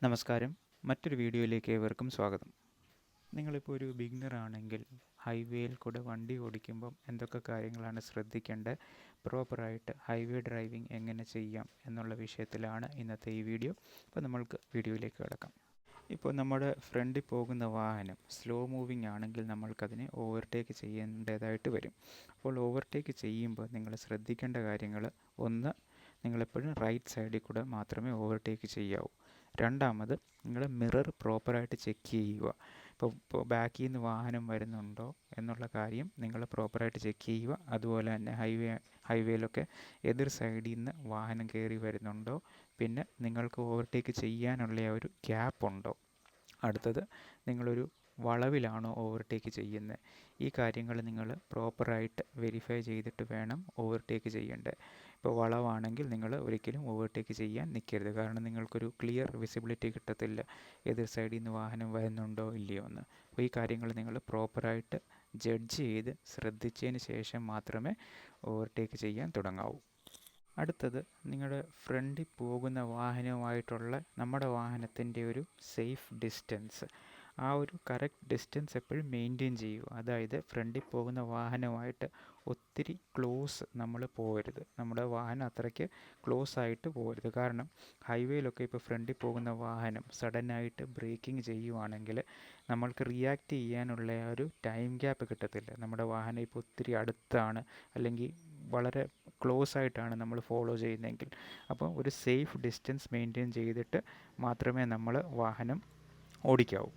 നമസ്കാരം. മറ്റൊരു വീഡിയോയിലേക്ക് ഏവർക്കും സ്വാഗതം. നിങ്ങളിപ്പോൾ ഒരു ബിഗിനർ ആണെങ്കിൽ ഹൈവേയിൽ കൂടെ വണ്ടി ഓടിക്കുമ്പം എന്തൊക്കെ കാര്യങ്ങളാണ് ശ്രദ്ധിക്കേണ്ടത്, പ്രോപ്പറായിട്ട് ഹൈവേ ഡ്രൈവിംഗ് എങ്ങനെ ചെയ്യാം എന്നുള്ള വിഷയത്തിലാണ് ഇന്നത്തെ ഈ വീഡിയോ. അപ്പോൾ നമ്മൾക്ക് വീഡിയോയിലേക്ക് കിടക്കാം. ഇപ്പോൾ നമ്മുടെ ഫ്രണ്ടിൽ പോകുന്ന വാഹനം സ്ലോ മൂവിങ് ആണെങ്കിൽ നമ്മൾക്കതിനെ ഓവർടേക്ക് ചെയ്യേണ്ടതായിട്ട് വരും. അപ്പോൾ ഓവർടേക്ക് ചെയ്യുമ്പോൾ നിങ്ങൾ ശ്രദ്ധിക്കേണ്ട കാര്യങ്ങൾ, ഒന്ന്, നിങ്ങളെപ്പോഴും റൈറ്റ് സൈഡിൽ കൂടെ മാത്രമേ ഓവർടേക്ക് ചെയ്യാവൂ. രണ്ടാമത്, നിങ്ങൾ മിറർ പ്രോപ്പറായിട്ട് ചെക്ക് ചെയ്യുക. ഇപ്പോൾ ബാക്കിൽ നിന്ന് വാഹനം വരുന്നുണ്ടോ എന്നുള്ള കാര്യം നിങ്ങൾ പ്രോപ്പറായിട്ട് ചെക്ക് ചെയ്യുക. അതുപോലെ തന്നെ ഹൈവേയിലൊക്കെ എതിർ സൈഡിൽ നിന്ന് വാഹനം കയറി വരുന്നുണ്ടോ, പിന്നെ നിങ്ങൾക്ക് ഓവർടേക്ക് ചെയ്യാനുള്ള ആ ഒരു ഗ്യാപ്പ് ഉണ്ടോ, അടുത്തത് നിങ്ങളൊരു വളവിലാണോ ഓവർടേക്ക് ചെയ്യുന്നത്, ഈ കാര്യങ്ങൾ നിങ്ങൾ പ്രോപ്പറായിട്ട് വെരിഫൈ ചെയ്തിട്ട് വേണം ഓവർടേക്ക് ചെയ്യേണ്ടത്. ഇപ്പോൾ വളവാണെങ്കിൽ നിങ്ങൾ ഒരിക്കലും ഓവർടേക്ക് ചെയ്യാൻ നിൽക്കരുത്. കാരണം നിങ്ങൾക്കൊരു ക്ലിയർ വിസിബിലിറ്റി കിട്ടത്തില്ല എതിർ സൈഡിൽ നിന്ന് വാഹനം വരുന്നുണ്ടോ ഇല്ലയോ എന്ന്. അപ്പോൾ ഈ കാര്യങ്ങൾ നിങ്ങൾ പ്രോപ്പറായിട്ട് ജഡ്ജ് ചെയ്ത് ശ്രദ്ധിച്ചതിന് ശേഷം മാത്രമേ ഓവർടേക്ക് ചെയ്യാൻ തുടങ്ങാവൂ. അടുത്തത്, നിങ്ങളുടെ ഫ്രണ്ടിൽ പോകുന്ന വാഹനവുമായിട്ടുള്ള നമ്മുടെ വാഹനത്തിൻ്റെ ഒരു സേഫ് ഡിസ്റ്റൻസ്, ആ ഒരു കറക്റ്റ് ഡിസ്റ്റൻസ് എപ്പോഴും മെയിൻറ്റെയിൻ ചെയ്യുക. അതായത് ഫ്രണ്ടിൽ പോകുന്ന വാഹനമായിട്ട് ഒത്തിരി ക്ലോസ് നമ്മൾ പോകരുത്. നമ്മുടെ വാഹനം അത്രയ്ക്ക് ക്ലോസ് ആയിട്ട് പോകരുത്. കാരണം ഹൈവേയിലൊക്കെ ഇപ്പോൾ ഫ്രണ്ടിൽ പോകുന്ന വാഹനം സഡനായിട്ട് ബ്രേക്കിംഗ് ചെയ്യുവാണെങ്കിൽ നമ്മൾക്ക് റിയാക്ട് ചെയ്യാനുള്ള ആ ഒരു ടൈം ഗ്യാപ്പ് കിട്ടത്തില്ല. നമ്മുടെ വാഹനം ഇപ്പോൾ ഒത്തിരി അടുത്താണ് അല്ലെങ്കിൽ വളരെ ക്ലോസ് ആയിട്ടാണ് നമ്മൾ ഫോളോ ചെയ്യുന്നതെങ്കിൽ, അപ്പോൾ ഒരു സേഫ് ഡിസ്റ്റൻസ് മെയിൻറ്റെയിൻ ചെയ്തിട്ട് മാത്രമേ നമ്മൾ വാഹനം ഓടിക്കാവൂ.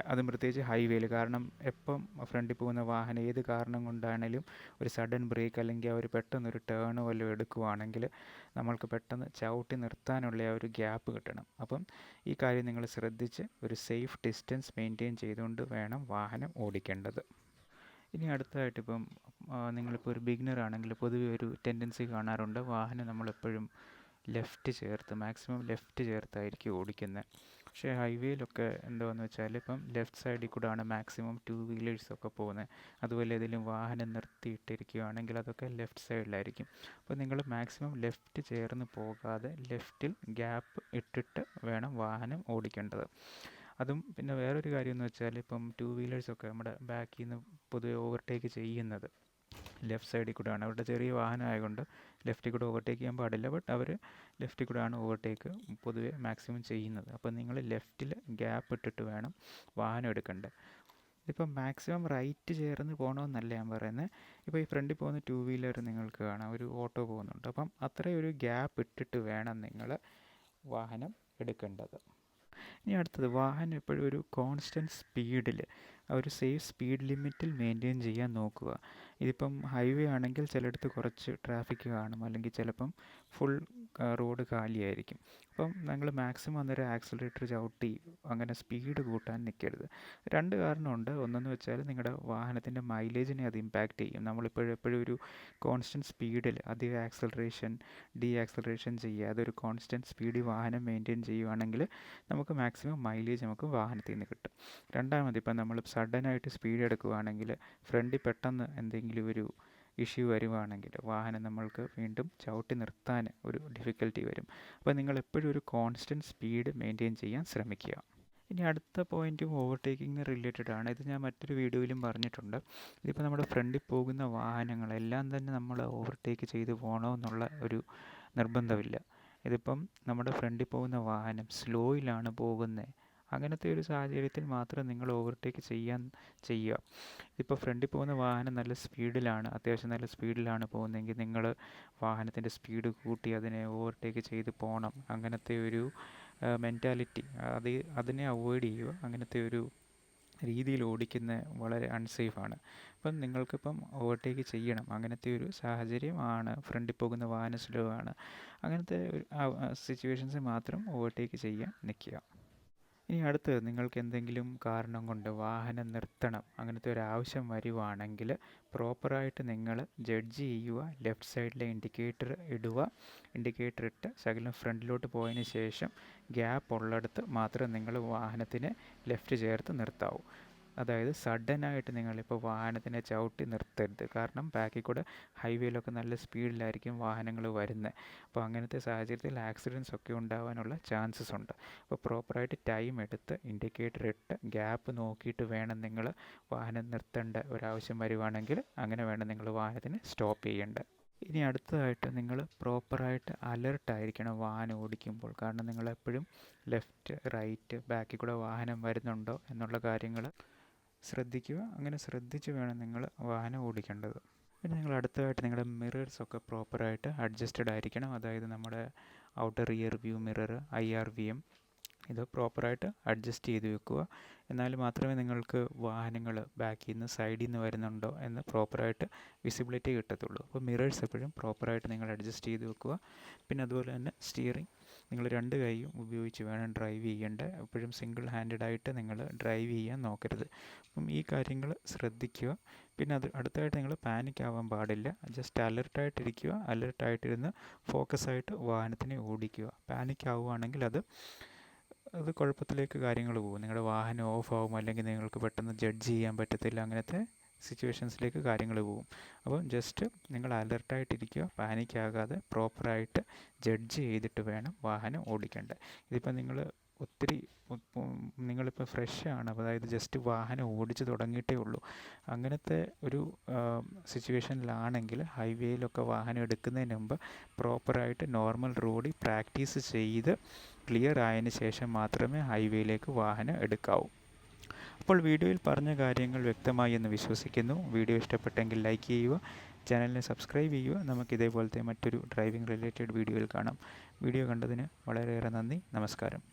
അതും പ്രത്യേകിച്ച് ഹൈവേയിൽ. കാരണം എപ്പം ഫ്രണ്ടിൽ പോകുന്ന വാഹനം ഏത് കാരണം കൊണ്ടാണേലും ഒരു സഡൻ ബ്രേക്ക് അല്ലെങ്കിൽ അവർ പെട്ടെന്നൊരു ടേൺ വല്ലതും എടുക്കുവാണെങ്കിൽ നമ്മൾക്ക് പെട്ടെന്ന് ചവിട്ടി നിർത്താനുള്ള ആ ഒരു ഗ്യാപ്പ് കിട്ടണം. അപ്പം ഈ കാര്യം നിങ്ങൾ ശ്രദ്ധിച്ച് ഒരു സേഫ് ഡിസ്റ്റൻസ് മെയിൻറ്റെയിൻ ചെയ്തുകൊണ്ട് വേണം വാഹനം ഓടിക്കേണ്ടത്. ഇനി അടുത്തതായിട്ട്, ഇപ്പം നിങ്ങളിപ്പോൾ ഒരു ബിഗിനർ ആണെങ്കിൽ പൊതുവെ ഒരു ടെൻഡൻസി കാണാറുണ്ട്, വാഹനം നമ്മളെപ്പോഴും മാക്സിമം ലെഫ്റ്റ് ചേർത്തായിരിക്കും ഓടിക്കുന്നത്. പക്ഷേ ഹൈവേയിലൊക്കെ എന്താണെന്ന് വെച്ചാൽ ഇപ്പം ലെഫ്റ്റ് സൈഡിൽ കൂടെയാണ് മാക്സിമം ടു വീലേഴ്സൊക്കെ പോകുന്നത്. അതുപോലെ ഏതെങ്കിലും വാഹനം നിർത്തിയിട്ടിരിക്കുകയാണെങ്കിൽ അതൊക്കെ ലെഫ്റ്റ് സൈഡിലായിരിക്കും. അപ്പോൾ നിങ്ങൾ മാക്സിമം ലെഫ്റ്റ് ചേർന്ന് പോകാതെ ലെഫ്റ്റിൽ ഗ്യാപ്പ് ഇട്ടിട്ട് വേണം വാഹനം ഓടിക്കേണ്ടത്. അതും പിന്നെ വേറൊരു കാര്യം എന്ന് വെച്ചാൽ, ഇപ്പം ടു വീലേഴ്സൊക്കെ നമ്മുടെ ബാക്കിൽ നിന്ന് പൊതുവെ ഓവർടേക്ക് ചെയ്യുന്നത് ലെഫ്റ്റ് സൈഡിൽ കൂടെയാണ്. അവരുടെ ചെറിയ വാഹനം ആയതുകൊണ്ട് ലെഫ്റ്റിൽ കൂടെ ഓവർടേക്ക് ചെയ്യാൻ പാടില്ല. ബട്ട് അവർ ലെഫ്റ്റിൽ കൂടെയാണ് ഓവർടേക്ക് പൊതുവെ മാക്സിമം ചെയ്യുന്നത്. അപ്പോൾ നിങ്ങൾ ലെഫ്റ്റിൽ ഗ്യാപ്പ് ഇട്ടിട്ട് വേണം വാഹനം എടുക്കേണ്ടത്. ഇതിപ്പം മാക്സിമം റൈറ്റ് ചേർന്ന് പോകണമെന്നല്ല ഞാൻ പറയുന്നത്. ഇപ്പോൾ ഈ ഫ്രണ്ടിൽ പോകുന്ന ടു വീലർ നിങ്ങൾക്ക് കാണാം, ഒരു ഓട്ടോ പോകുന്നുണ്ട്. അപ്പം അത്രയും ഒരു ഗ്യാപ്പ് ഇട്ടിട്ട് വേണം നിങ്ങൾ വാഹനം എടുക്കേണ്ടത്. ഇനി അടുത്തത്, വാഹനം എപ്പോഴും ഒരു കോൺസ്റ്റൻറ്റ് സ്പീഡിൽ, ഒരു സേഫ് സ്പീഡ് ലിമിറ്റിൽ മെയിൻറ്റെയിൻ ചെയ്യാൻ നോക്കുക. ഇതിപ്പം ഹൈവേ ആണെങ്കിൽ ചിലയിടത്ത് കുറച്ച് ട്രാഫിക് കാണും, അല്ലെങ്കിൽ ചിലപ്പം ഫുൾ റോഡ് കാലിയായിരിക്കും. അപ്പം നിങ്ങൾ മാക്സിമം അന്നേരം ആക്സിലറേറ്റർ ചവിട്ടി അങ്ങനെ സ്പീഡ് കൂട്ടാൻ നിൽക്കരുത്. രണ്ട് കാരണമുണ്ട്. ഒന്നെന്ന് വെച്ചാൽ നിങ്ങളുടെ വാഹനത്തിൻ്റെ മൈലേജിനെ അത് ഇമ്പാക്റ്റ് ചെയ്യും. നമ്മളിപ്പോഴും ഒരു കോൺസ്റ്റൻറ്റ് സ്പീഡിൽ അധികം ആക്സിലറേഷൻ ആക്സിലറേഷൻ ചെയ്യാതെ ഒരു കോൺസ്റ്റൻറ്റ് സ്പീഡിൽ വാഹനം മെയിൻറ്റെയിൻ ചെയ്യുവാണെങ്കിൽ നമുക്ക് മാക്സിമം മൈലേജ് നമുക്ക് വാഹനത്തിൽ നിന്ന് കിട്ടും. രണ്ടാമത്, ഇപ്പം നമ്മൾ സഡനായിട്ട് സ്പീഡ് എടുക്കുകയാണെങ്കിൽ ഫ്രണ്ടിൽ പെട്ടെന്ന് എന്തെങ്കിലും ഒരു ഇഷ്യൂ വരുവാണെങ്കിൽ വാഹനം നമ്മൾക്ക് വീണ്ടും ചവിട്ടി നിർത്താൻ ഒരു ഡിഫിക്കൽറ്റി വരും. അപ്പോൾ നിങ്ങൾ എപ്പോഴും ഒരു കോൺസ്റ്റൻറ്റ് സ്പീഡ് മെയിൻറ്റെയിൻ ചെയ്യാൻ ശ്രമിക്കുക. ഇനി അടുത്ത പോയിൻറ്റും ഓവർടേക്കിങ്ങിന് റിലേറ്റഡ് ആണ്. ഇത് ഞാൻ മറ്റൊരു വീഡിയോയിലും പറഞ്ഞിട്ടുണ്ട്. ഇതിപ്പോൾ നമ്മുടെ ഫ്രണ്ടിൽ പോകുന്ന വാഹനങ്ങളെല്ലാം തന്നെ നമ്മൾ ഓവർടേക്ക് ചെയ്ത് പോകണമെന്നുള്ള ഒരു നിർബന്ധമില്ല. ഇതിപ്പം നമ്മുടെ ഫ്രണ്ടിൽ പോകുന്ന വാഹനം സ്ലോയിലാണ് പോകുന്നത്, അങ്ങനത്തെ ഒരു സാഹചര്യത്തിൽ മാത്രം നിങ്ങൾ ഓവർടേക്ക് ചെയ്യുക. ഇപ്പോൾ ഫ്രണ്ടിൽ പോകുന്ന വാഹനം നല്ല സ്പീഡിലാണ്, അത്യാവശ്യം നല്ല സ്പീഡിലാണ് പോകുന്നതെങ്കിൽ നിങ്ങൾ വാഹനത്തിൻ്റെ സ്പീഡ് കൂട്ടി അതിനെ ഓവർടേക്ക് ചെയ്ത് പോകണം, അങ്ങനത്തെ ഒരു മെൻറ്റാലിറ്റി അതിനെ അവോയ്ഡ് ചെയ്യുക. അങ്ങനത്തെ ഒരു രീതിയിൽ ഓടിക്കുന്നത് വളരെ അൺസേഫാണ്. അപ്പം നിങ്ങൾക്കിപ്പം ഓവർടേക്ക് ചെയ്യണം, അങ്ങനത്തെ ഒരു സാഹചര്യമാണ്, ഫ്രണ്ടിൽ പോകുന്ന വാഹനം സ്ലോ ആണ്, അങ്ങനത്തെ സിറ്റുവേഷൻസിൽ മാത്രം ഓവർടേക്ക് ചെയ്യാൻ നിൽക്കുക. ഇനി അടുത്തത്, നിങ്ങൾക്ക് എന്തെങ്കിലും കാരണം കൊണ്ട് വാഹനം നിർത്തണം, അങ്ങനത്തെ ഒരു ആവശ്യം വരുവാണെങ്കിൽ പ്രോപ്പറായിട്ട് നിങ്ങൾ ജഡ്ജ് ചെയ്യുക. ലെഫ്റ്റ് സൈഡിലെ ഇൻഡിക്കേറ്റർ ഇടുക. ഇൻഡിക്കേറ്റർ ഇട്ട് ശകലം ഫ്രണ്ടിലോട്ട് പോയതിന് ശേഷം ഗ്യാപ്പ് ഉള്ളിടത്ത് മാത്രം നിങ്ങൾ വാഹനത്തിനെ ലെഫ്റ്റ് ചേർത്ത് നിർത്താവൂ. അതായത് സഡനായിട്ട് നിങ്ങളിപ്പോൾ വാഹനത്തിനെ ചവിട്ടി നിർത്തരുത്. കാരണം ബാക്കിൽ കൂടെ ഹൈവേയിലൊക്കെ നല്ല സ്പീഡിലായിരിക്കും വാഹനങ്ങൾ വരുന്നത്. അപ്പോൾ അങ്ങനത്തെ സാഹചര്യത്തിൽ ആക്സിഡൻസ് ഒക്കെ ഉണ്ടാകാനുള്ള ചാൻസസ് ഉണ്ട്. അപ്പോൾ പ്രോപ്പറായിട്ട് ടൈം എടുത്ത് ഇൻഡിക്കേറ്റർ ഇട്ട് ഗ്യാപ്പ് നോക്കിയിട്ട് വേണം നിങ്ങൾ വാഹനം നിർത്തേണ്ട ഒരാവശ്യം വരുവാണെങ്കിൽ അങ്ങനെ വേണം നിങ്ങൾ വാഹനത്തിന് സ്റ്റോപ്പ് ചെയ്യേണ്ടത്. ഇനി അടുത്തതായിട്ട് നിങ്ങൾ പ്രോപ്പറായിട്ട് അലർട്ടായിരിക്കണം വാഹനം ഓടിക്കുമ്പോൾ. കാരണം നിങ്ങളെപ്പോഴും ലെഫ്റ്റ് റൈറ്റ് ബാക്കിൽ കൂടെ വാഹനം വരുന്നുണ്ടോ എന്നുള്ള കാര്യങ്ങൾ ശ്രദ്ധിക്കുക. അങ്ങനെ ശ്രദ്ധിച്ച് വേണം നിങ്ങൾ വാഹനം ഓടിക്കേണ്ടത്. പിന്നെ നിങ്ങൾ അടുത്തതായിട്ട് നിങ്ങളുടെ മിറേഴ്സൊക്കെ പ്രോപ്പറായിട്ട് അഡ്ജസ്റ്റഡ് ആയിരിക്കണം. അതായത് നമ്മുടെ outer rear view mirror, IRVM ഇത് പ്രോപ്പറായിട്ട് അഡ്ജസ്റ്റ് ചെയ്ത് വെക്കുക. എന്നാൽ മാത്രമേ നിങ്ങൾക്ക് വാഹനങ്ങൾ ബാക്കിൽ നിന്ന് സൈഡിൽ നിന്ന് വരുന്നുണ്ടോ എന്ന് പ്രോപ്പറായിട്ട് വിസിബിലിറ്റി കിട്ടത്തുള്ളൂ. അപ്പോൾ മിറേഴ്സ് എപ്പോഴും പ്രോപ്പറായിട്ട് നിങ്ങൾ അഡ്ജസ്റ്റ് ചെയ്ത് വെക്കുക. പിന്നെ അതുപോലെ തന്നെ സ്റ്റിയറിംഗ് നിങ്ങൾ 2 കൈയും ഉപയോഗിച്ച് വേണം ഡ്രൈവ് ചെയ്യേണ്ടത്. എപ്പോഴും സിംഗിൾ ഹാൻഡഡായിട്ട് നിങ്ങൾ ഡ്രൈവ് ചെയ്യാൻ നോക്കരുത്. അപ്പം ഈ കാര്യങ്ങൾ ശ്രദ്ധിക്കുക. പിന്നെ അടുത്തായിട്ട് നിങ്ങൾ പാനിക് ആവാൻ പാടില്ല. ജസ്റ്റ് അലർട്ടായിട്ടിരിക്കുക. അലർട്ടായിട്ടിരുന്ന് ഫോക്കസായിട്ട് വാഹനത്തിനെ ഓടിക്കുക. പാനിക് ആവുകയാണെങ്കിൽ അത് കുഴപ്പത്തിലേക്ക് കാര്യങ്ങൾ പോകും. നിങ്ങളുടെ വാഹനം ഓഫ് ആവും, അല്ലെങ്കിൽ നിങ്ങൾക്ക് പെട്ടെന്ന് ജഡ്ജ് ചെയ്യാൻ പറ്റത്തില്ല. അങ്ങനത്തെ സിറ്റുവേഷൻസിലേക്ക് കാര്യങ്ങൾ പോകും. അപ്പം ജസ്റ്റ് നിങ്ങൾ അലർട്ടായിട്ടിരിക്കുക. പാനിക് ആകാതെ പ്രോപ്പറായിട്ട് ജഡ്ജ് ചെയ്തിട്ട് വേണം വാഹനം ഓടിക്കേണ്ടത്. ഇതിപ്പോൾ നിങ്ങളിപ്പോൾ ഫ്രഷാണ്, അതായത് ജസ്റ്റ് വാഹനം ഓടിച്ച് തുടങ്ങിയിട്ടേ ഉള്ളൂ. അങ്ങനത്തെ ഒരു സിറ്റുവേഷനിലാണെങ്കിൽ ഹൈവേയിലൊക്കെ വാഹനം എടുക്കുന്നതിന് മുമ്പ് പ്രോപ്പറായിട്ട് നോർമൽ റോഡിൽ പ്രാക്ടീസ് ചെയ്ത് ക്ലിയർ ആയതിന് ശേഷം മാത്രമേ ഹൈവേയിലേക്ക് വാഹനം എടുക്കാവൂ. അപ്പോൾ വീഡിയോയിൽ പറഞ്ഞ കാര്യങ്ങൾ വ്യക്തമായി എന്ന് വിശ്വസിക്കുന്നു. വീഡിയോ ഇഷ്ടപ്പെട്ടെങ്കിൽ ലൈക്ക് ചെയ്യുക, ചാനലിനെ സബ്സ്ക്രൈബ് ചെയ്യുക. നമുക്ക് ഇതേപോലത്തെ മറ്റൊരു ഡ്രൈവിംഗ് റിലേറ്റഡ് വീഡിയോയിൽ കാണാം. വീഡിയോ കണ്ടതിന് വളരെയേറെ നന്ദി. നമസ്കാരം.